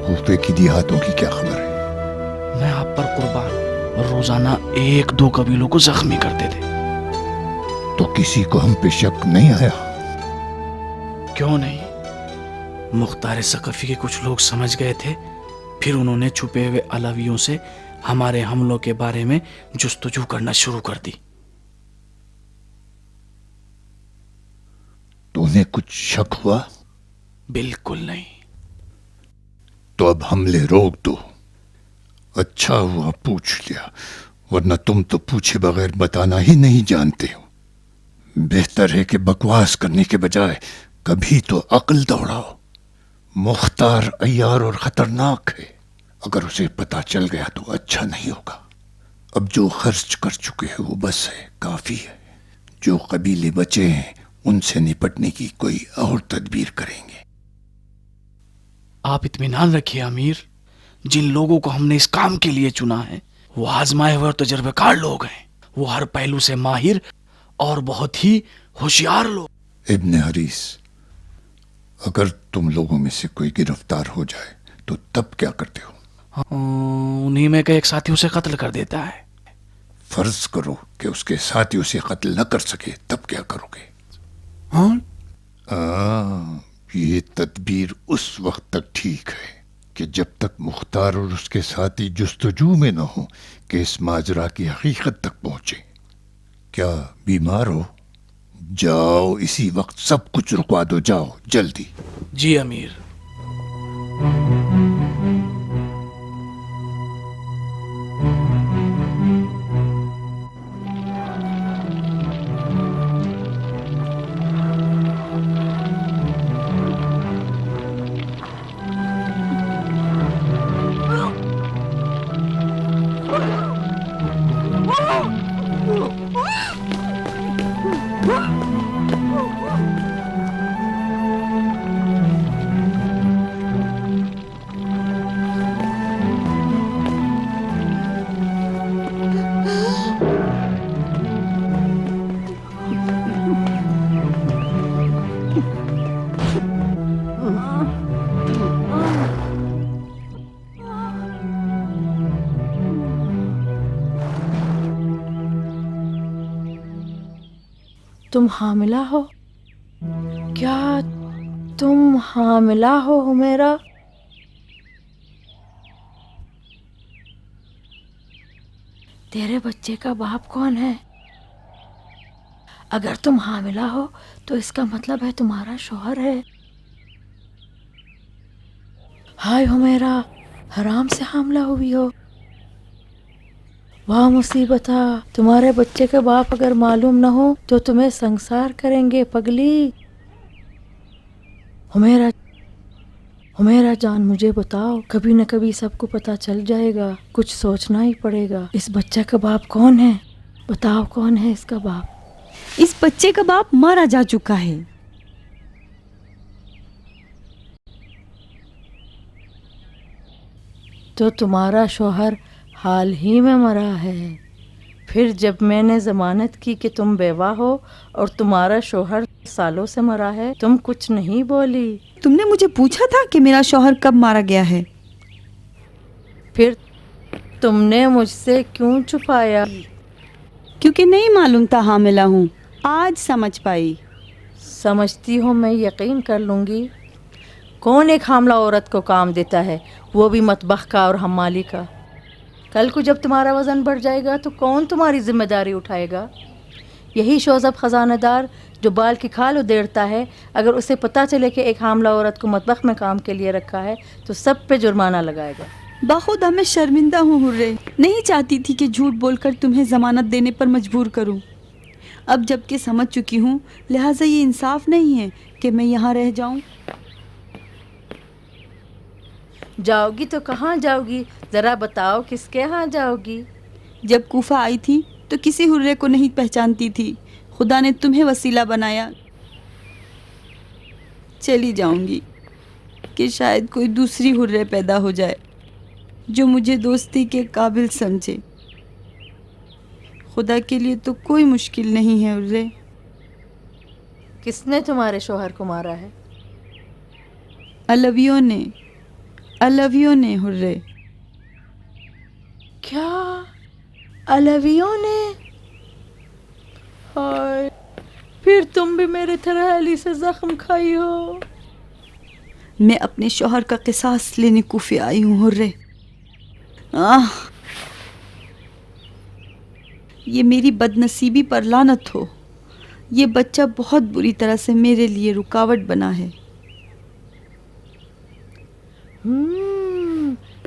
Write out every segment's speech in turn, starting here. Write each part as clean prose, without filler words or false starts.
حوفے کی دیہاتوں کی کیا خبر ہے؟ میں آپ پر قربان، روزانہ 1-2 قبیلوں کو زخمی کرتے تھے۔ تو کسی کو ہم پہ شک نہیں آیا؟ کیوں نہیں؟ مختار ثقفی کے کچھ لوگ سمجھ گئے تھے، پھر انہوں نے چھپے ہوئے علویوں سے ہمارے حملوں کے بارے میں جستجو کرنا شروع کر دی۔ تو انہیں کچھ شک ہوا؟ بالکل نہیں۔ تو اب حملے روک دو۔ اچھا ہوا پوچھ لیا، ورنہ تم تو پوچھے بغیر بتانا ہی نہیں جانتے ہو۔ بہتر ہے کہ بکواس کرنے کے بجائے کبھی تو عقل دوڑاؤ۔ مختار عیار اور خطرناک ہے، اگر اسے پتہ چل گیا تو اچھا نہیں ہوگا۔ اب جو خرچ کر چکے ہیں وہ بس ہے، کافی ہے۔ جو قبیلے بچے ہیں ان سے نپٹنے کی کوئی اور تدبیر کریں گے۔ آپ اطمینان رکھیے امیر، جن لوگوں کو ہم نے اس کام کے لیے چنا ہے وہ آزمائے ہوئے اور تجربہ کار لوگ ہیں۔ وہ ہر پہلو سے ماہر اور بہت ہی ہوشیار لوگ۔ ابن حریث، اگر تم لوگوں میں سے کوئی گرفتار ہو جائے تو تب کیا کرتے ہو؟ انہی میں کہ ایک ساتھی اسے قتل کر دیتا ہے۔ فرض کرو کہ اس کے ساتھی اسے قتل نہ کر سکے، تب کیا کرو گے؟ یہ تدبیر اس وقت تک ٹھیک ہے کہ جب تک مختار اور اس کے ساتھی جستجو میں نہ ہوں کہ اس ماجرا کی حقیقت تک پہنچے۔ کیا بیمار ہو؟ جاؤ اسی وقت سب کچھ رکوا دو، جاؤ جلدی۔ جی امیر۔ تم حاملہ ہو؟ کیا تم حاملہ ہو حمیرہ؟ تیرے بچے کا باپ کون ہے؟ اگر تم حاملہ ہو تو اس کا مطلب ہے تمہارا شوہر ہے۔ ہائے حمیرہ، حرام سے حاملہ ہوئی ہو۔ واہ مصیبتہ، تمہارے بچے کا باپ اگر معلوم نہ ہو تو تمہیں سنسار کریں گے پگلی۔ حمیرہ جان، مجھے بتاؤ، کبھی نہ کبھی سب کو پتہ چل جائے گا، کچھ سوچنا ہی پڑے گا۔ اس بچے کا باپ کون ہے؟ بتاؤ کون ہے اس کا باپ؟ اس بچے کا باپ مارا جا چکا ہے۔ تو تمہارا شوہر حال ہی میں مرا ہے؟ پھر جب میں نے ضمانت کی کہ تم بیوہ ہو اور تمہارا شوہر سالوں سے مرا ہے، تم کچھ نہیں بولی۔ تم نے مجھے پوچھا تھا کہ میرا شوہر کب مارا گیا ہے؟ پھر تم نے مجھ سے کیوں چھپایا؟ کیونکہ نہیں معلوم تھا حاملہ ہوں. آج سمجھ پائی. سمجھتی ہو میں یقین کر لوں گی. کون ایک حاملہ عورت کو کام دیتا ہے، وہ بھی مطبخ کا اور حمالی کا؟ کل کو جب تمہارا وزن بڑھ جائے گا تو کون تمہاری ذمہ داری اٹھائے گا؟ یہی شوزب خزانہ دار جو بال کی کھال ادیڑتا ہے، اگر اسے پتہ چلے کہ ایک حاملہ عورت کو مطبخ میں کام کے لیے رکھا ہے تو سب پہ جرمانہ لگائے گا. بخدا میں شرمندہ ہوں حرے. نہیں چاہتی تھی کہ جھوٹ بول کر تمہیں ضمانت دینے پر مجبور کروں. اب جب کہ سمجھ چکی ہوں، لہٰذا یہ انصاف نہیں ہے کہ میں یہاں رہ جاؤں. جاؤ گی تو کہاں جاؤ گی؟ ذرا بتاؤ کس کے ہاں جاؤ گی؟ جب کوفہ آئی تھی تو کسی حرے کو نہیں پہچانتی تھی. خدا نے تمہیں وسیلہ بنایا. چلی جاؤں گی کہ شاید کوئی دوسری حرے پیدا ہو جائے جو مجھے دوستی کے قابل سمجھے. خدا کے لیے تو کوئی مشکل نہیں ہے حرے. کس نے تمہارے شوہر کو مارا ہے؟ علویوں نے حرے. کیا علویوں نے؟ ہائے، پھر تم بھی میرے طرح علی سے زخم کھائی ہو. میں اپنے شوہر کا قصاص لینے کوفے آئی ہوں حرے. یہ میری بد نصیبی پر لعنت ہو. یہ بچہ بہت بری طرح سے میرے لیے رکاوٹ بنا ہے.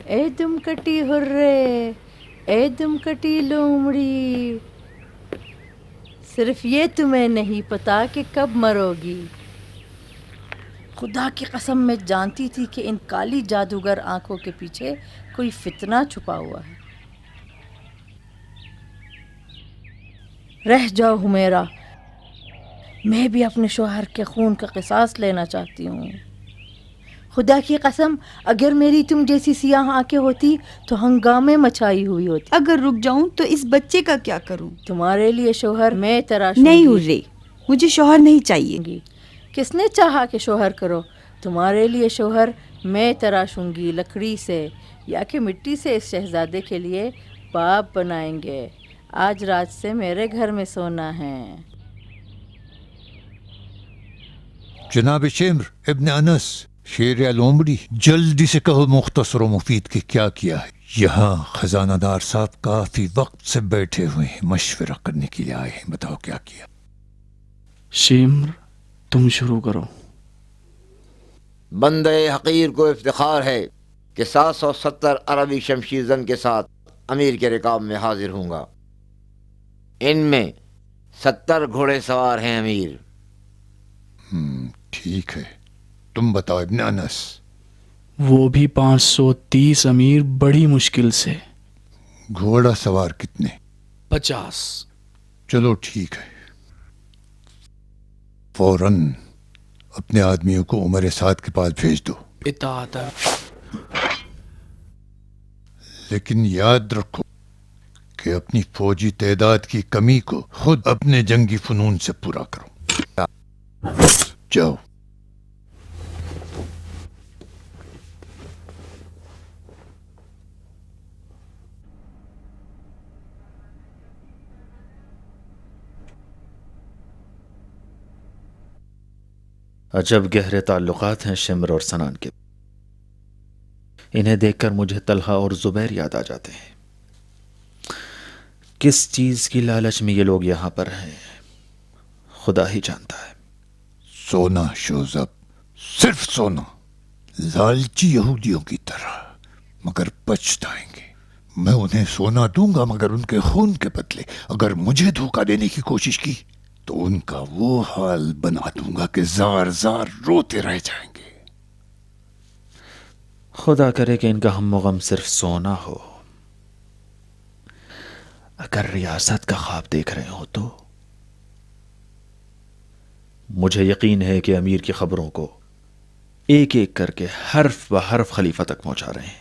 اے دم کٹی حرے، اے دم کٹی لومڑی، صرف یہ تمہیں نہیں پتا کہ کب مرو گی. خدا کی قسم میں جانتی تھی کہ ان کالی جادوگر آنکھوں کے پیچھے کوئی فتنہ چھپا ہوا ہے. رہ جاؤ حمیرہ، میں بھی اپنے شوہر کے خون کا قصاص لینا چاہتی ہوں. خدا کی قسم اگر میری تم جیسی سیاہ آنکھیں ہوتی تو ہنگامے مچائی ہوئی ہوتی. اگر رک جاؤں تو اس بچے کا کیا کروں؟ تمہارے لیے شوہر میں تراشوں نہیں گی. حرے، مجھے شوہر نہیں چاہیے. کس نے چاہا کہ شوہر کرو؟ تمہارے لیے شوہر میں تراشوں گی لکڑی سے، یا کہ مٹی سے اس شہزادے کے لیے باپ بنائیں گے. آج رات سے میرے گھر میں سونا ہے. جناب شمر ابن انس، شیر لومڑی، جلدی سے کہو مختصر و مفید کہ کیا کیا ہے. یہاں خزانہ دار صاحب کافی وقت سے بیٹھے ہوئے ہیں، مشورہ کرنے کے لیے آئے ہیں. بتاؤ کیا کیا. شمر تم شروع کرو. بندے حقیر کو افتخار ہے کہ 770 عربی شمشیر زن کے ساتھ امیر کے رکاب میں حاضر ہوں گا. ان میں 70 گھوڑے سوار ہیں امیر. ٹھیک ہے، تم بتاؤ ابن انس. وہ بھی 530 امیر، بڑی مشکل سے. گھوڑا سوار کتنے؟ 50. چلو ٹھیک ہے. فوراً اپنے آدمیوں کو عمر سعد کے پاس بھیج دو. اطاعت. لیکن یاد رکھو کہ اپنی فوجی تعداد کی کمی کو خود اپنے جنگی فنون سے پورا کرو. جاؤ. عجب گہرے تعلقات ہیں شمر اور سنان کے. انہیں دیکھ کر مجھے طلحہ اور زبیر یاد آ جاتے ہیں. کس چیز کی لالچ میں یہ لوگ یہاں پر ہیں خدا ہی جانتا ہے. سونا شوزب، صرف سونا. لالچی یہودیوں کی طرح، مگر پچھتائیں گے. میں انہیں سونا دوں گا مگر ان کے خون کے بدلے. اگر مجھے دھوکہ دینے کی کوشش کی تو ان کا وہ حال بنا دوں گا کہ زار زار روتے رہ جائیں گے. خدا کرے کہ ان کا ہم و غم صرف سونا ہو. اگر ریاست کا خواب دیکھ رہے ہو تو مجھے یقین ہے کہ امیر کی خبروں کو ایک ایک کر کے حرف بہ حرف خلیفہ تک پہنچا رہے ہیں.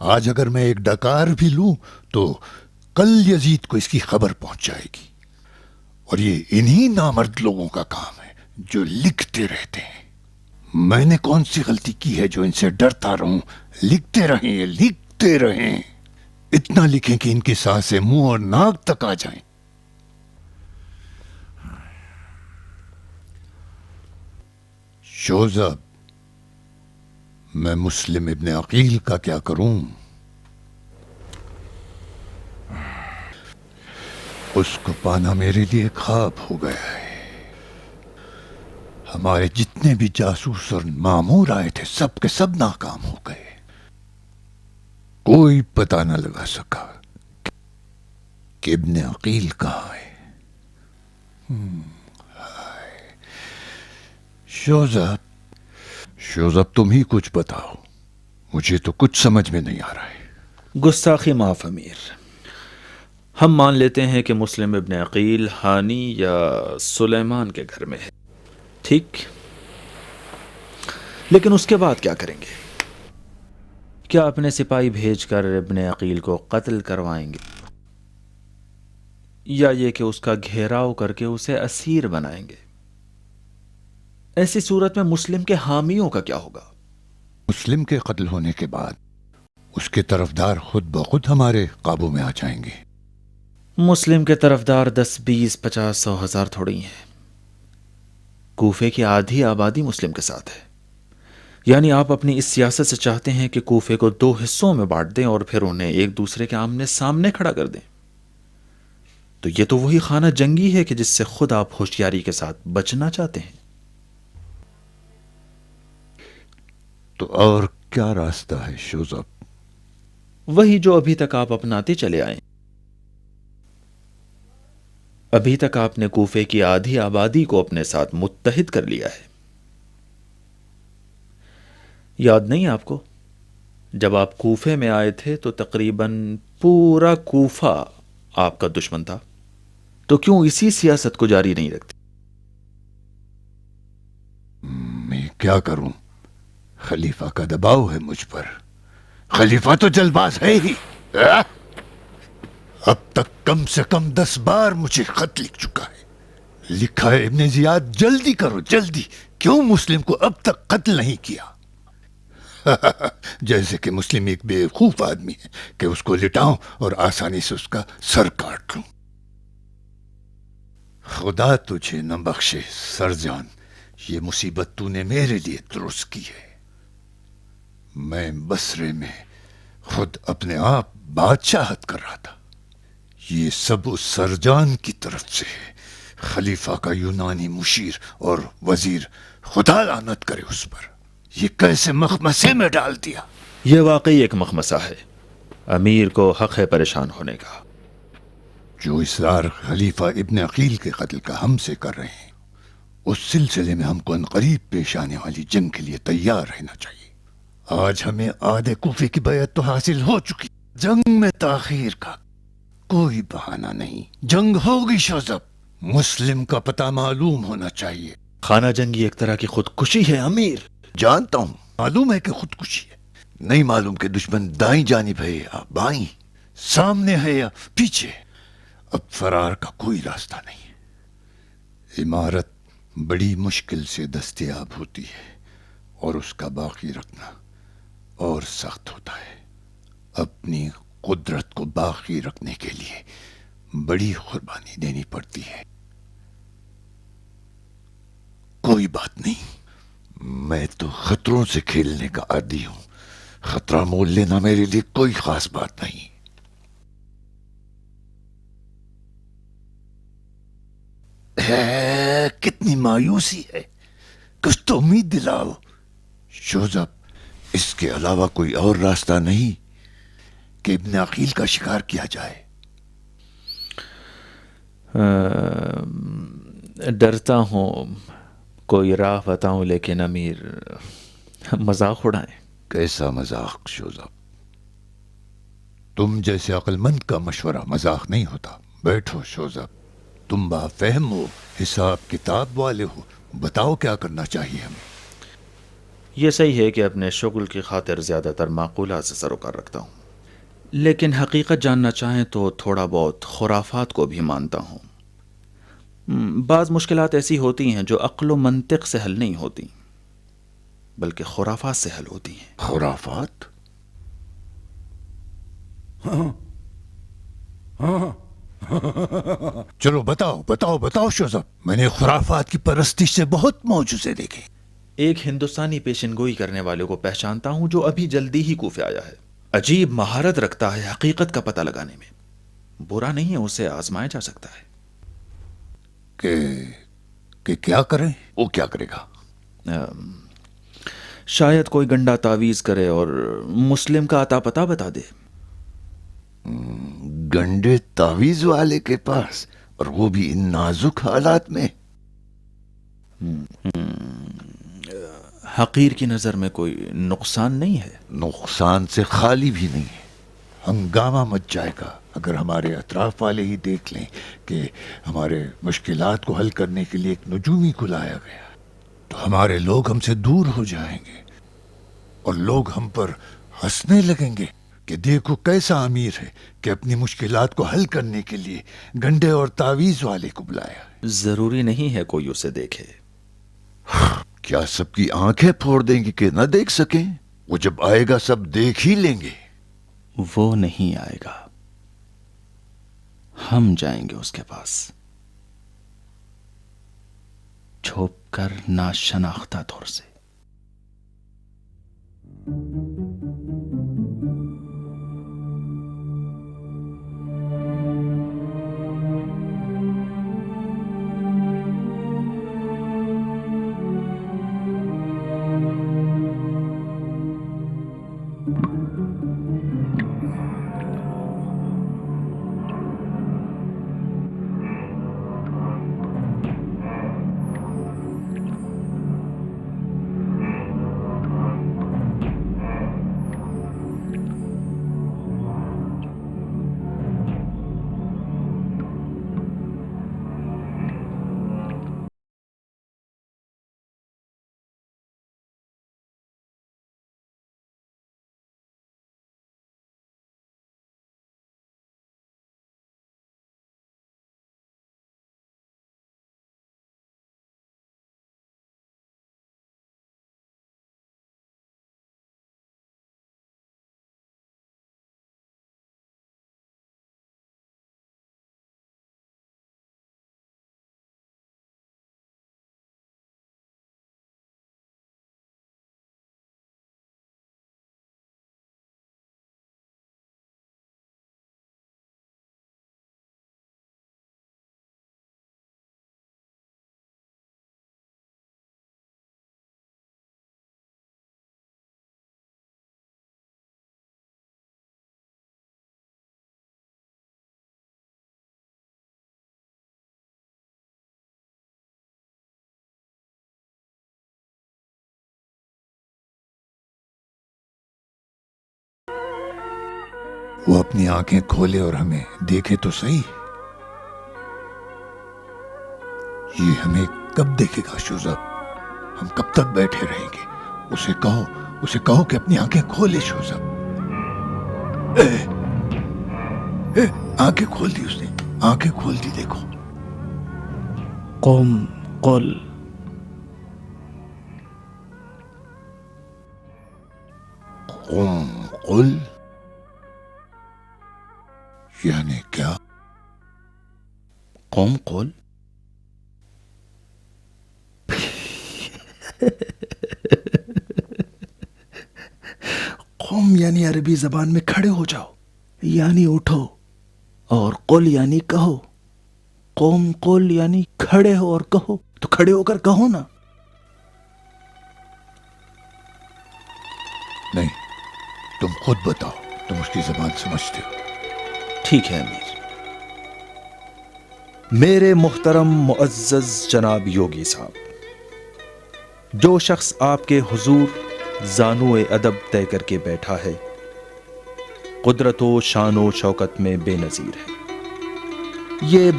آج اگر میں ایک ڈکار بھی لوں تو کل یزید کو اس کی خبر پہنچ جائے گی. اور یہ انہی نامرد لوگوں کا کام ہے جو لکھتے رہتے ہیں. میں نے کون سی غلطی کی ہے جو ان سے ڈرتا رہوں؟ لکھتے رہیں، اتنا لکھیں کہ ان کی سانسیں منہ اور ناک تک آ جائیں۔ شوزب، میں مسلم ابن عقیل کا کیا کروں؟ اس کو پانا میرے لیے خواب ہو گیا ہے۔ ہمارے جتنے بھی جاسوس اور مامور آئے تھے سب کے سب ناکام ہو گئے۔ کوئی پتہ نہ لگا سکا کہ ابن عقیل کہاں ہے۔ شوزب تم ہی کچھ بتاؤ، مجھے تو کچھ سمجھ میں نہیں آ رہا ہے۔ گستاخی معاف امیر، ہم مان لیتے ہیں کہ مسلم ابن عقیل ہانی یا سلیمان کے گھر میں ہے، ٹھیک، لیکن اس کے بعد کیا کریں گے؟ کیا اپنے سپاہی بھیج کر ابن عقیل کو قتل کروائیں گے، یا یہ کہ اس کا گھیراؤ کر کے اسے اسیر بنائیں گے؟ ایسی صورت میں مسلم کے حامیوں کا کیا ہوگا؟ مسلم کے قتل ہونے کے بعد اس کے طرفدار خود بخود ہمارے قابو میں آ جائیں گے۔ مسلم کے طرفدار 10 20 50 100 ہزار تھوڑی ہیں۔ کوفے کی آدھی آبادی مسلم کے ساتھ ہے، یعنی آپ اپنی اس سیاست سے چاہتے ہیں کہ کوفے کو 2 حصوں میں بانٹ دیں اور پھر انہیں ایک دوسرے کے آمنے سامنے کھڑا کر دیں۔ تو یہ تو وہی خانہ جنگی ہے کہ جس سے خود آپ ہوشیاری کے ساتھ بچنا چاہتے ہیں۔ تو اور کیا راستہ ہے شوزب؟ وہی جو ابھی تک آپ اپناتے چلے آئیں۔ ابھی تک آپ نے کوفے کی آدھی آبادی کو اپنے ساتھ متحد کر لیا ہے۔ یاد نہیں آپ کو، جب آپ کوفے میں آئے تھے تو تقریباً پورا کوفہ آپ کا دشمن تھا، تو کیوں اسی سیاست کو جاری نہیں رکھتے؟ میں کیا کروں؟ خلیفہ کا دباؤ ہے مجھ پر۔ خلیفہ تو جلد باز ہے ہی، اب تک کم سے کم 10 بار مجھے خط لکھ چکا ہے۔ لکھا ہے ابن زیاد جلدی کرو جلدی، کیوں مسلم کو اب تک قتل نہیں کیا؟ جیسے کہ مسلم ایک بیوقوف آدمی ہے کہ اس کو لٹاؤں اور آسانی سے اس کا سر کاٹ لوں۔ خدا تجھے نہ بخشے سرجان، یہ مصیبت تو نے میرے لیے درست کی ہے۔ میں بصرے میں خود اپنے آپ بادشاہت کر رہا تھا، یہ سب اس سرجان کی طرف سے ہے۔ خلیفہ کا یونانی مشیر اور وزیر، خدا لعنت کرے اس پر، یہ کیسے مخمسے میں ڈال دیا۔ یہ واقعی ایک مخمسہ ہے، امیر کو حق ہے پریشان ہونے کا۔ جو اصرار خلیفہ ابن عقیل کے قتل کا ہم سے کر رہے ہیں، اس سلسلے میں ہم کو عنقریب پیش آنے والی جنگ کے لیے تیار رہنا چاہیے۔ آج ہمیں آدھے کوفے کی بیعت تو حاصل ہو چکی، جنگ میں تاخیر کا کوئی بہانہ نہیں۔ جنگ ہوگی شوزب، مسلم کا پتہ معلوم ہونا چاہیے۔ خانہ جنگی ایک طرح کی خودکشی ہے امیر۔ جانتا ہوں، معلوم ہے کہ خودکشی ہے، نہیں معلوم کہ دشمن دائیں جانب ہے یا بائیں، سامنے ہے یا پیچھے۔ اب فرار کا کوئی راستہ نہیں۔ عمارت بڑی مشکل سے دستیاب ہوتی ہے اور اس کا باقی رکھنا اور سخت ہوتا ہے۔ اپنی قدرت کو باقی رکھنے کے لیے بڑی قربانی دینی پڑتی ہے۔ کوئی بات نہیں، میں تو خطروں سے کھیلنے کا عادی ہوں، خطرہ مول لینا میرے لیے کوئی خاص بات نہیں۔ کتنی مایوسی ہے، کچھ تو امید دلاؤ شوزب۔ اس کے علاوہ کوئی اور راستہ نہیں کہ ابن عقیل کا شکار کیا جائے؟ ڈرتا ہوں کوئی راہ بتاؤں، لیکن امیر مذاق اڑائیں۔ کیسا مذاق شوزب؟ تم جیسے عقل مند کا مشورہ مذاق نہیں ہوتا۔ بیٹھو شوزب، تم با فہم ہو، حساب کتاب والے ہو، بتاؤ کیا کرنا چاہیے ہمیں؟ یہ صحیح ہے کہ اپنے شغل کی خاطر زیادہ تر معقولات سے سروکار رکھتا ہوں، لیکن حقیقت جاننا چاہیں تو تھوڑا بہت خرافات کو بھی مانتا ہوں۔ بعض مشکلات ایسی ہوتی ہیں جو عقل و منطق سے حل نہیں ہوتی، بلکہ خرافات سے حل ہوتی ہیں۔ خرافات؟ چلو بتاؤ بتاؤ بتاؤ شوزب، میں نے خرافات کی پرستش سے بہت معجزے دیکھے۔ ایک ہندوستانی پیشن گوئی کرنے والے کو پہچانتا ہوں جو ابھی جلدی ہی کوفے آیا ہے۔ عجیب مہارت رکھتا ہے حقیقت کا پتہ لگانے میں۔ برا نہیں ہے، اسے آزمایا جا سکتا ہے۔ کہ کیا کریں؟ وہ کیا کرے گا؟ شاید کوئی گنڈا تعویذ کرے اور مسلم کا عطا پتہ بتا دے۔ گنڈے تعویذ والے کے پاس، اور وہ بھی ان نازک حالات میں؟ حقیر کی نظر میں کوئی نقصان نہیں ہے؟ نقصان سے خالی بھی نہیں ہے۔ ہنگامہ مچ جائے گا اگر ہمارے اطراف والے ہی دیکھ لیں کہ ہمارے مشکلات کو حل کرنے کے لیے ایک نجومی کو لایا گیا، تو ہمارے لوگ ہم سے دور ہو جائیں گے اور لوگ ہم پر ہنسنے لگیں گے کہ دیکھو کیسا امیر ہے کہ اپنی مشکلات کو حل کرنے کے لیے گنڈے اور تعویذ والے کو بلایا ہے۔ ضروری نہیں ہے کوئی اسے دیکھے۔ کیا سب کی آنکھیں پھوڑ دیں گے کہ نہ دیکھ سکیں؟ وہ جب آئے گا سب دیکھ ہی لیں گے۔ وہ نہیں آئے گا، ہم جائیں گے اس کے پاس، چھپ کر ناشناختہ طور سے۔ وہ اپنی آنکھیں کھولے اور ہمیں دیکھے تو صحیح۔ یہ ہمیں کب دیکھے گا شوزب؟ ہم کب تک بیٹھے رہیں گے؟ اسے کہو کہ اپنی آنکھیں کھولے شوزب۔ آنکھیں کھول دی اس نے، آنکھیں کھول دی، دیکھو۔ قم قل، قم قل یعنی کیا؟ قم قل قم یعنی عربی زبان میں کھڑے ہو جاؤ، یعنی اٹھو، اور قل یعنی کہو۔ قم قل یعنی کھڑے ہو اور کہو، تو کھڑے ہو کر کہو نا۔ نہیں، تم خود بتاؤ، تم اس کی زبان سمجھتے ہو۔ ٹھیک ہے امیر۔ میرے محترم معزز جناب یوگی صاحب، جو شخص آپ کے حضور زانو ادب طے کر کے بیٹھا ہے، قدرت و شان و شوکت میں بے نظیر ہے۔ یہ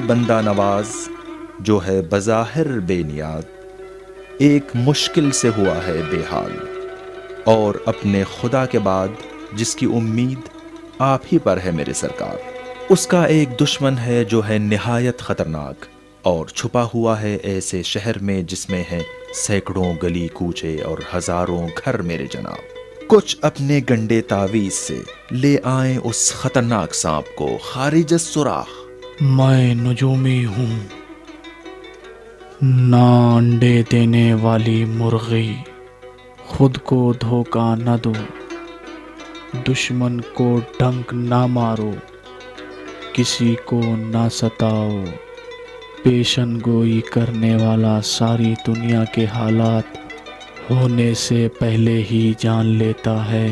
بندہ نواز جو ہے بظاہر بے نیاد، ایک مشکل سے ہوا ہے بے حال، اور اپنے خدا کے بعد جس کی امید آپ ہی پر ہے میرے سرکار، اس کا ایک دشمن ہے جو ہے نہایت خطرناک، اور چھپا ہوا ہے ایسے شہر میں جس میں ہیں سینکڑوں گلی کوچے اور ہزاروں گھر میرے جناب۔ کچھ اپنے گنڈے تعویذ سے لے آئیں اس خطرناک سانپ کو خارج السوراخ۔ میں نجومی ہوں، نہ انڈے دینے والی مرغی، خود کو دھوکہ نہ دو، دشمن کو ڈنک نہ مارو، کسی کو نہ ستاؤ، پیشن گوئی کرنے والا ساری دنیا کے حالات ہونے سے پہلے ہی جان لیتا ہے،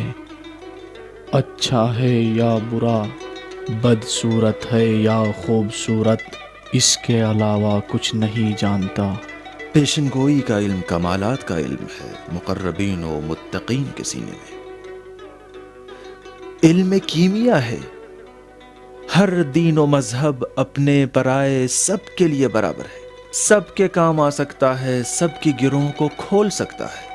اچھا ہے یا برا، بدصورت ہے یا خوبصورت، اس کے علاوہ کچھ نہیں جانتا۔ پیشن گوئی کا علم کمالات کا علم ہے، مقربین و متقین کے سینے میں۔ علم کیمیا ہے، ہر دین و مذہب اپنے پرائے سب کے لیے برابر ہے، سب کے کام آ سکتا ہے، سب کی گروہوں کو کھول سکتا ہے۔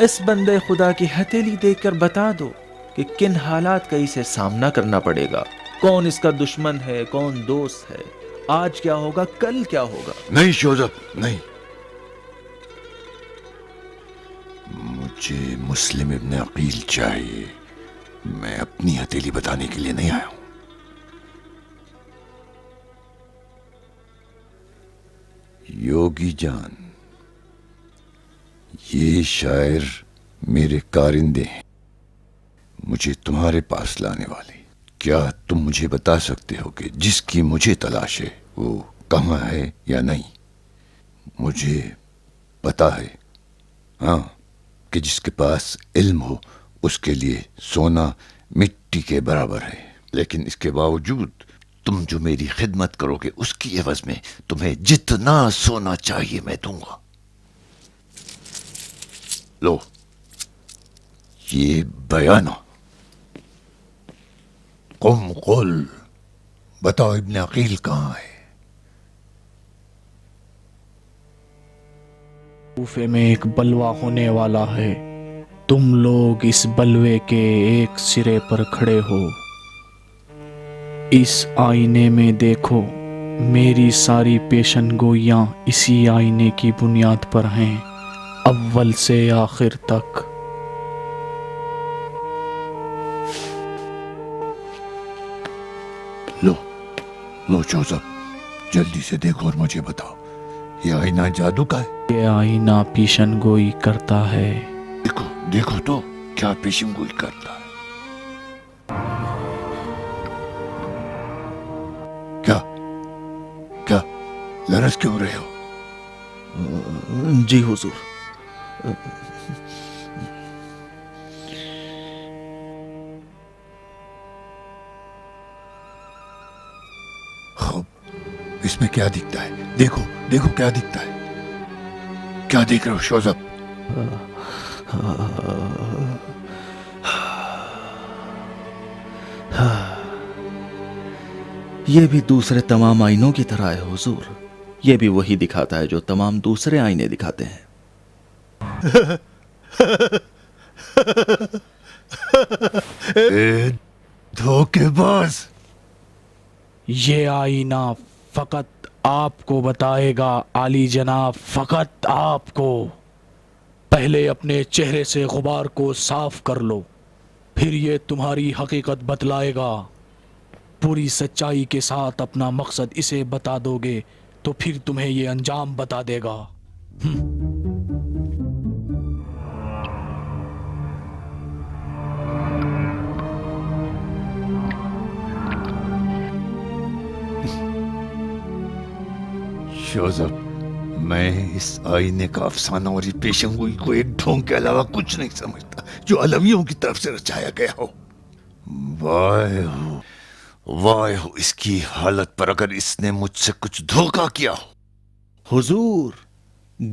اس بندے خدا کی ہتھیلی دیکھ کر بتا دو کہ کن حالات کا اسے سامنا کرنا پڑے گا، کون اس کا دشمن ہے، کون دوست ہے، آج کیا ہوگا، کل کیا ہوگا۔ نہیں شوذب، نہیں، مجھے مسلم ابن عقیل چاہیے، میں اپنی ہتھیلی بتانے کے لیے نہیں آیا ہوں۔ یوگی جان، یہ شاعر میرے کارندے ہیں، مجھے تمہارے پاس لانے والے۔ کیا تم مجھے بتا سکتے ہو کہ جس کی مجھے تلاش ہے وہ کہاں ہے یا نہیں؟ مجھے پتا ہے، ہاں، کہ جس کے پاس علم ہو اس کے لیے سونا مٹی کے برابر ہے، لیکن اس کے باوجود تم جو میری خدمت کرو گے اس کی عوض میں تمہیں جتنا سونا چاہیے میں دوں گا۔ لو، یہ بیانہ۔ قم قل، بتاؤ ابن عقیل کہاں ہے؟ کوفے میں ایک بلوہ ہونے والا ہے، تم لوگ اس بلوے کے ایک سرے پر کھڑے ہو، اس آئینے میں دیکھو، میری ساری پیشن گوئیاں اسی آئینے کی بنیاد پر ہیں، اول سے آخر تک۔ لو شوذب، جلدی سے دیکھو اور مجھے بتاؤ، یہ آئینہ جادو کا ہے؟ یہ آئینہ پیشن گوئی کرتا ہے۔ دیکھو تو کیا پیشن گوئی کرتا ہے؟ کیا لرز کیوں رہے ہو؟ جی حضور، خوب، اس میں کیا دکھتا ہے؟ دیکھو کیا دکھتا ہے؟ کیا دیکھ رہے ہو شوذب؟ یہ بھی دوسرے تمام آئینوں کی طرح ہے حضور، یہ بھی وہی دکھاتا ہے جو تمام دوسرے آئینے دکھاتے ہیں۔ اے دھوکے باز! یہ آئینہ فقط آپ کو بتائے گا عالی جناب، فقط آپ کو۔ پہلے اپنے چہرے سے غبار کو صاف کر لو، پھر یہ تمہاری حقیقت بتلائے گا۔ پوری سچائی کے ساتھ اپنا مقصد اسے بتا دو گے تو پھر تمہیں یہ انجام بتا دے گا۔ شوذب، میں اس آئینے کا افسانہ اور یہ پیشن گوئی کو ایک ڈھونگ کے علاوہ کچھ نہیں سمجھتا جو علویوں کی طرف سے رچایا گیا ہو۔ واہ ہو اس کی حالت پر اگر اس نے مجھ سے کچھ دھوکہ کیا ہو۔ حضور،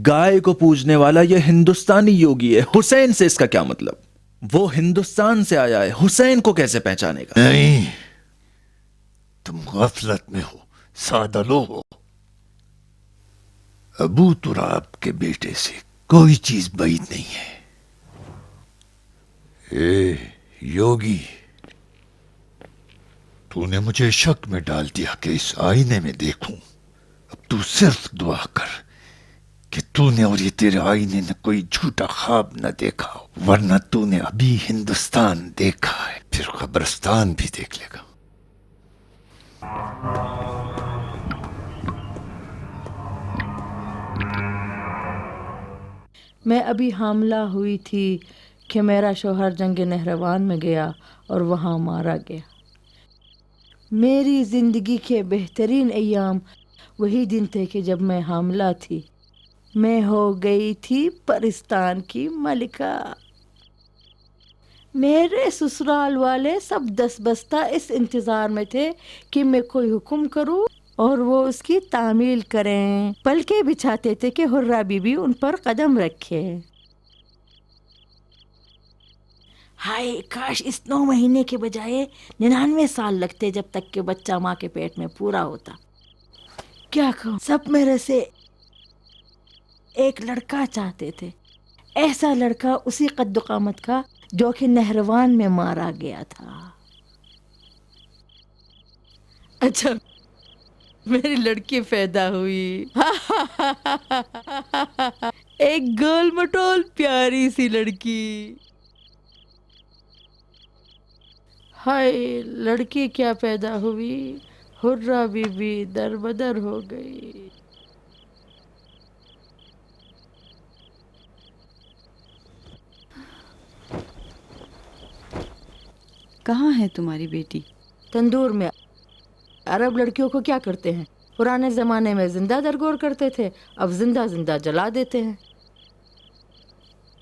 گائے کو پوجنے والا یہ ہندوستانی یوگی ہے، حسین سے اس کا کیا مطلب؟ وہ ہندوستان سے آیا ہے، حسین کو کیسے پہچانے گا؟ نہیں، تم غفلت میں ہو، سادہ لو ہو۔ ابو تراب کے بیٹے سے کوئی چیز بعید نہیں ہے۔ اے یوگی، تو نے مجھے شک میں ڈال دیا کہ اس آئینے میں دیکھوں، اب تو صرف دعا کر کہ تو نے اور یہ تیرے آئینے نے کوئی جھوٹا خواب نہ دیکھا ہو، ورنہ تو نے ابھی ہندوستان دیکھا ہے، پھر قبرستان بھی دیکھ لے گا۔ میں ابھی حاملہ ہوئی تھی کہ میرا شوہر جنگ نہروان میں گیا اور وہاں مارا گیا۔ میری زندگی کے بہترین ایام وہی دن تھے کہ جب میں حاملہ تھی۔ میں ہو گئی تھی پرستان کی ملکہ۔ میرے سسرال والے سب دس بستہ اس انتظار میں تھے کہ میں کوئی حکم کروں اور وہ اس کی تعمیل کریں، پلکیں بچھاتے تھے کہ حرہ بی بی ان پر قدم رکھے۔ ہائے کاش اس 9 مہینے کے بجائے 99 سال لگتے جب تک کہ بچہ ماں کے پیٹ میں پورا ہوتا۔ کیا کہوں، سب میرے سے ایک لڑکا چاہتے تھے، ایسا لڑکا اسی قد و قامت کا جو کہ نہروان میں مارا گیا تھا۔ اچھا میری لڑکی پیدا ہوئی، ایک گول مٹول پیاری سی لڑکی۔ ہائے لڑکی کیا پیدا ہوئی، حرہ بی بی در بدر ہو گئی۔ کہاں ہے تمہاری بیٹی؟ تندور میں۔ عرب لڑکیوں کو کیا کرتے ہیں، پرانے زمانے میں زندہ درگور کرتے تھے، اب زندہ زندہ جلا دیتے ہیں۔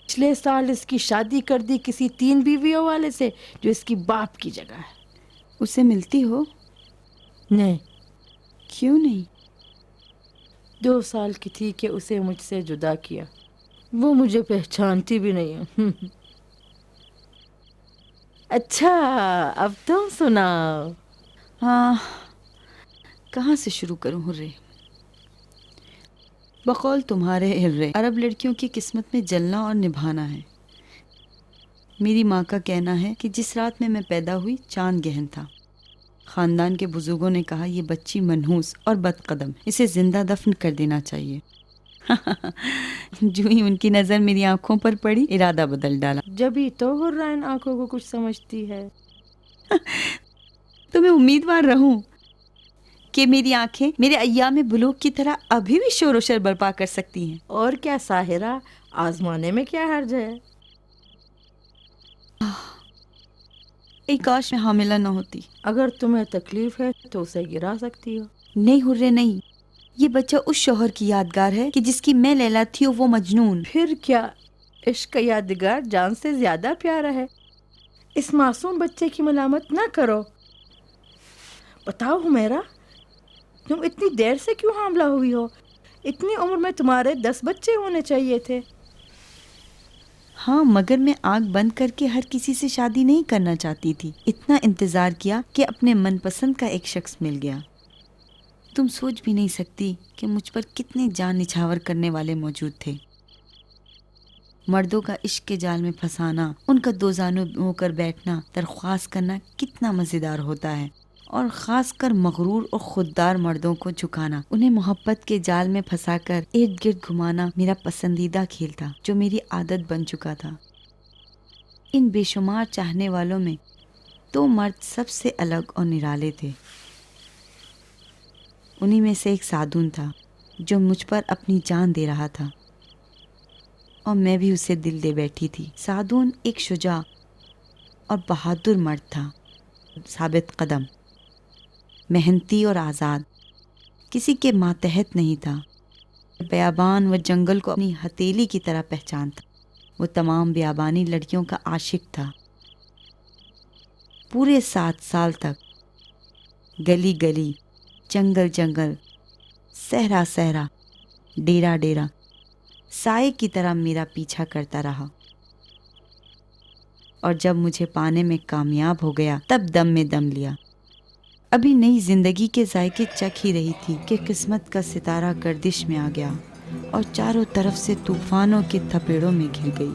پچھلے سال اس کی شادی کر دی کسی 3 بیویوں والے سے جو اس کی باپ کی جگہ ہے۔ اسے ملتی ہو؟ نہیں، کیوں نہیں؟ 2 سال کی تھی کہ اسے مجھ سے جدا کیا، وہ مجھے پہچانتی بھی نہیں ہے۔ اچھا اب تم سناؤ۔ ہاں، کہاں سے شروع کروں حرے؟ بقول تمہارے حرے، عرب لڑکیوں کی قسمت میں جلنا اور نبھانا ہے۔ میری ماں کا کہنا ہے کہ جس رات میں پیدا ہوئی چاند گہن تھا۔ خاندان کے بزرگوں نے کہا یہ بچی منحوس اور بد قدم، اسے زندہ دفن کر دینا چاہیے۔ جو ہی ان کی نظر میری آنکھوں پر پڑی، ارادہ بدل ڈالا۔ جبھی تو حرہ ان آنکھوں کو کچھ سمجھتی ہے۔ تو میں امیدوار رہوں کہ میری آنکھیں میرے ایام بلوغ کی طرح ابھی بھی شور و شر برپا کر سکتی ہیں۔ اور کیا ساحرہ، آزمانے میں کیا حرج ہے؟ ای کاش میں حاملہ نہ ہوتی۔ اگر تمہیں تکلیف ہے تو اسے گرا سکتی ہو۔ نہیں حرے نہیں، یہ بچہ اس شوہر کی یادگار ہے کہ جس کی میں لیلا تھی اور وہ مجنون۔ پھر کیا، عشق کا یادگار جان سے زیادہ پیارا ہے۔ اس معصوم بچے کی ملامت نہ کرو۔ بتاؤ حمیرہ، تم اتنی دیر سے کیوں حاملہ ہوئی ہو؟ اتنی عمر میں تمہارے 10 بچے ہونے چاہیے تھے۔ ہاں، مگر میں آنکھ بند کر کے ہر کسی سے شادی نہیں کرنا چاہتی تھی۔ اتنا انتظار کیا کہ اپنے من پسند کا ایک شخص مل گیا۔ تم سوچ بھی نہیں سکتی کہ مجھ پر کتنے جان نچھاور کرنے والے موجود تھے۔ مردوں کا عشق کے جال میں پھنسانا، ان کا دوزانو ہو کر بیٹھنا، درخواست کرنا کتنا مزیدار ہوتا ہے، اور خاص کر مغرور اور خوددار مردوں کو جھکانا، انہیں محبت کے جال میں پھنسا کر ارد گرد گھمانا میرا پسندیدہ کھیل تھا جو میری عادت بن چکا تھا۔ ان بے شمار چاہنے والوں میں 2 مرد سب سے الگ اور نرالے تھے۔ انہی میں سے ایک سادون تھا جو مجھ پر اپنی جان دے رہا تھا اور میں بھی اسے دل دے بیٹھی تھی۔ سادون ایک شجاع اور بہادر مرد تھا، ثابت قدم، محنتی اور آزاد، کسی کے ماتحت نہیں تھا۔ بیابان و جنگل کو اپنی ہتھیلی کی طرح پہچانتا۔ وہ تمام بیابانی لڑکیوں کا عاشق تھا۔ پورے 7 سال تک گلی گلی، جنگل جنگل، صحرا صحرا، ڈیرا ڈیرا، سائے کی طرح میرا پیچھا کرتا رہا، اور جب مجھے پانے میں کامیاب ہو گیا تب دم میں دم لیا۔ ابھی نئی زندگی کے ذائقے چکھ ہی رہی تھی کہ قسمت کا ستارہ گردش میں آ گیا اور چاروں طرف سے طوفانوں کے تھپیڑوں میں گھر گئی۔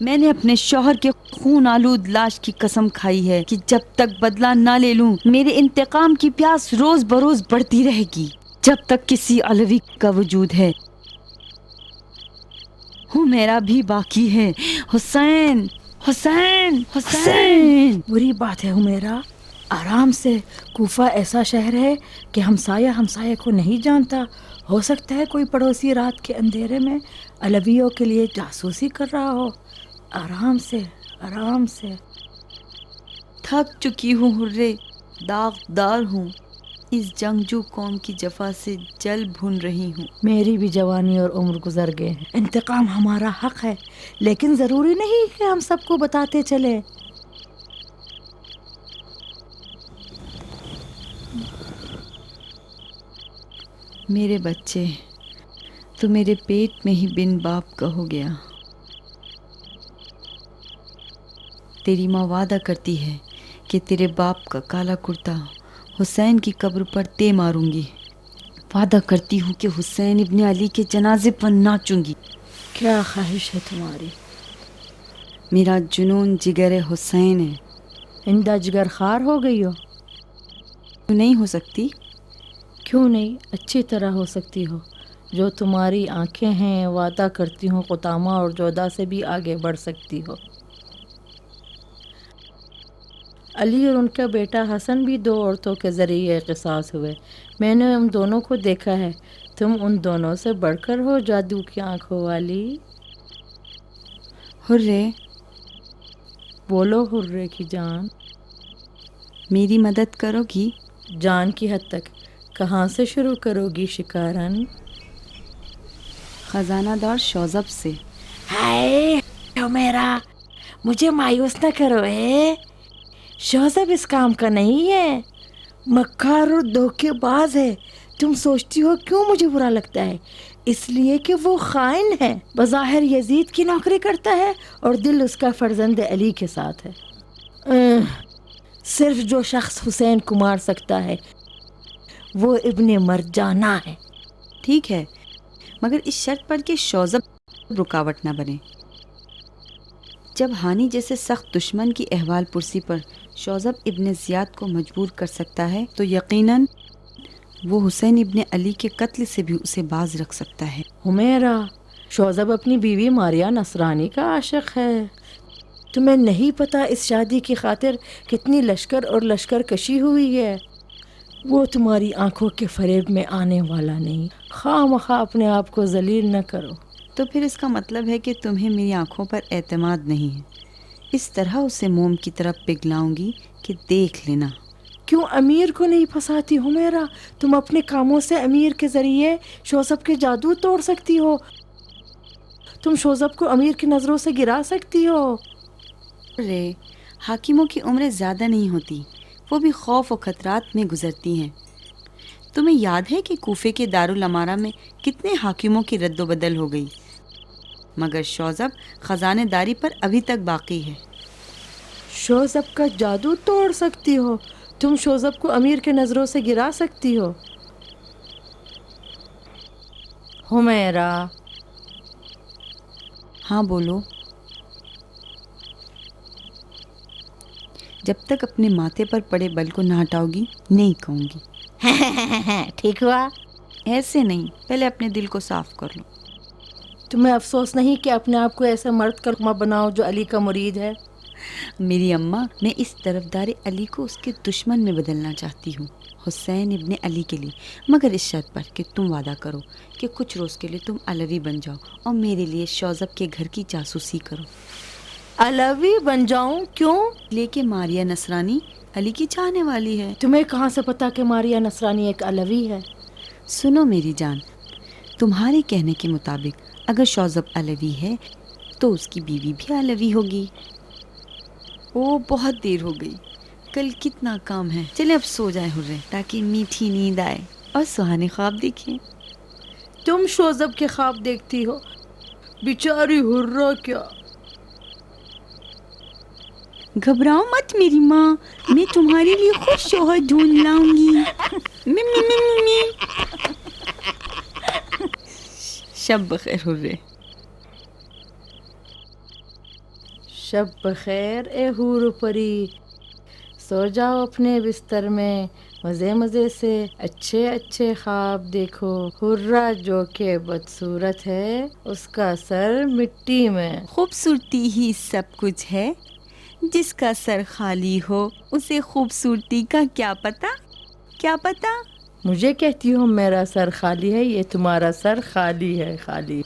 میں نے اپنے شوہر کے خون آلود لاش کی قسم کھائی ہے کہ جب تک بدلہ نہ لے لوں میرے انتقام کی پیاس روز بروز بڑھتی رہے گی، جب تک کسی علوی کا وجود ہے۔ میرا بھی باقی ہے، حسین حسین حسین۔ بری بات ہے حمیرہ، آرام سے، کوفہ ایسا شہر ہے کہ ہمسایہ کو نہیں جانتا۔ ہو سکتا ہے کوئی پڑوسی رات کے اندھیرے میں علویوں کے لیے جاسوسی کر رہا ہو۔ آرام سے آرام سے۔ تھک چکی ہوں حرے، داغدار ہوں، اس جنگجو قوم کی جفا سے جل بھن رہی ہوں۔ میری بھی جوانی اور عمر گزر گئے ہیں۔ انتقام ہمارا حق ہے، لیکن ضروری نہیں کہ ہم سب کو بتاتے چلے۔ میرے بچے، تو میرے پیٹ میں ہی بن باپ کا ہو گیا۔ تیری ماں وعدہ کرتی ہے کہ تیرے باپ کا کالا کرتا حسین کی قبر پر دے ماروں گی۔ وعدہ کرتی ہوں کہ حسین ابن علی کے جنازے پر ناچوں گی۔ کیا خواہش ہے تمہاری؟ میرا جنون جگر حسین ہے۔ اندہ جگر خار ہو گئی ہو؟ نہیں ہو سکتی؟ کیوں نہیں، اچھی طرح ہو سکتی ہو۔ جو تمہاری آنکھیں ہیں، وعدہ کرتی ہوں قطامہ اور جودہ سے بھی آگے بڑھ سکتی ہو۔ علی اور ان کا بیٹا حسن بھی 2 عورتوں کے ذریعے قصاص ہوئے۔ میں نے ان دونوں کو دیکھا ہے۔ تم ان دونوں سے بڑھ کر ہو جادو کی آنکھوں والی۔ حرے، بولو حرے کی جان۔ میری مدد کرو گی؟ جان کی حد تک۔ کہاں سے شروع کرو گی شکارن؟ خزانہ دار شوذب سے۔ ہائے حمیرہ، مجھے مایوس نہ کرو ہے۔ شوذب اس کام کا نہیں ہے، مکار اور دھوکے باز ہے۔ تم سوچتی ہو کیوں مجھے برا لگتا ہے؟ اس لیے کہ وہ خائن ہے، بظاہر یزید کی نوکری کرتا ہے اور دل اس کا فرزند علی کے ساتھ ہے۔ صرف جو شخص حسین کو مار سکتا ہے وہ ابن مرجانہ ہے۔ ٹھیک ہے، مگر اس شرط پر کہ شوذب رکاوٹ نہ بنے۔ جب ہانی جیسے سخت دشمن کی احوال پرسی پر شوذب ابن زیاد کو مجبور کر سکتا ہے تو یقیناً وہ حسین ابن علی کے قتل سے بھی اسے باز رکھ سکتا ہے۔ حمیرہ، شوذب اپنی بیوی ماریہ نصرانی کا عاشق ہے۔ تمہیں نہیں پتا اس شادی کی خاطر کتنی لشکر اور لشکر کشی ہوئی ہے۔ وہ تمہاری آنکھوں کے فریب میں آنے والا نہیں۔ خواہ مخواہ اپنے آپ کو ذلیل نہ کرو۔ تو پھر اس کا مطلب ہے کہ تمہیں میری آنکھوں پر اعتماد نہیں ہے۔ اس طرح اسے موم کی طرف پگھلاؤں گی کہ دیکھ لینا۔ کیوں امیر کو نہیں پھنساتی حمیرہ؟ تم اپنے کاموں سے امیر کے ذریعے شوذب کے جادو توڑ سکتی ہو۔ تم شوذب کو امیر کی نظروں سے گرا سکتی ہو۔ رے، حاکموں کی عمریں زیادہ نہیں ہوتی، وہ بھی خوف و خطرات میں گزرتی ہیں۔ تمہیں یاد ہے کہ کوفے کے دارالامارہ میں کتنے حاکموں کی رد و بدل ہو گئی، مگر شوذب خزانے داری پر ابھی تک باقی ہے۔ شوذب کا جادو توڑ سکتی ہو؟ تم شوذب کو امیر کے نظروں سے گرا سکتی ہو؟ حمیرہ، ہاں بولو۔ جب تک اپنے ماتھے پر پڑے بل کو نہ ہٹاؤ گی نہیں کہوں گی۔ ٹھیک ہوا؟ ایسے نہیں، پہلے اپنے دل کو صاف کر لو۔ تمہیں افسوس نہیں کہ اپنے آپ کو ایسے مرد کا لقمہ بناؤ جو علی کا مرید ہے؟ میری اماں، میں اس طرفدار علی کو اس کے دشمن میں بدلنا چاہتی ہوں، حسین ابن علی کے لیے، مگر اس شرط پر کہ تم وعدہ کرو کہ کچھ روز کے لیے تم علوی بن جاؤ اور میرے لیے شوذب کے گھر کی جاسوسی کرو۔ علوی بن جاؤں؟ کیوں؟ لے کے ماریہ نصرانی علی کی چاہنے والی ہے۔ تمہیں کہاں سے پتا کہ ماریہ نصرانی ایک علوی ہے؟ سنو میری جان، تمہارے کہنے کے مطابق اگر شوذب علوی ہے تو اس کی بیوی بھی علوی ہوگی۔ او بہت دیر ہو گئی، کل کتنا کام ہے، چلے اب سو جائیں حرے تاکہ میٹھی نیند آئے اور سہانے خواب دیکھیں۔ تم شوذب کے خواب دیکھتی ہو؟ بیچاری حرہ کیا؟ گھبراؤ مت میری ماں، میں تمہارے لیے خود شوہر ڈھونڈ لاؤں گی۔ شب بخیر حرے۔ شب بخیر اے حور و پری، سو جاؤ اپنے بستر میں، مزے مزے سے اچھے اچھے خواب دیکھو۔ حرہ جو کہ بدصورت ہے، اس کا سر مٹی میں۔ خوبصورتی ہی سب کچھ ہے، جس کا سر خالی ہو اسے خوبصورتی کا کیا پتہ، کیا پتہ۔ مجھے کہتی ہو میرا سر خالی ہے، یہ تمہارا سر خالی ہے، خالی۔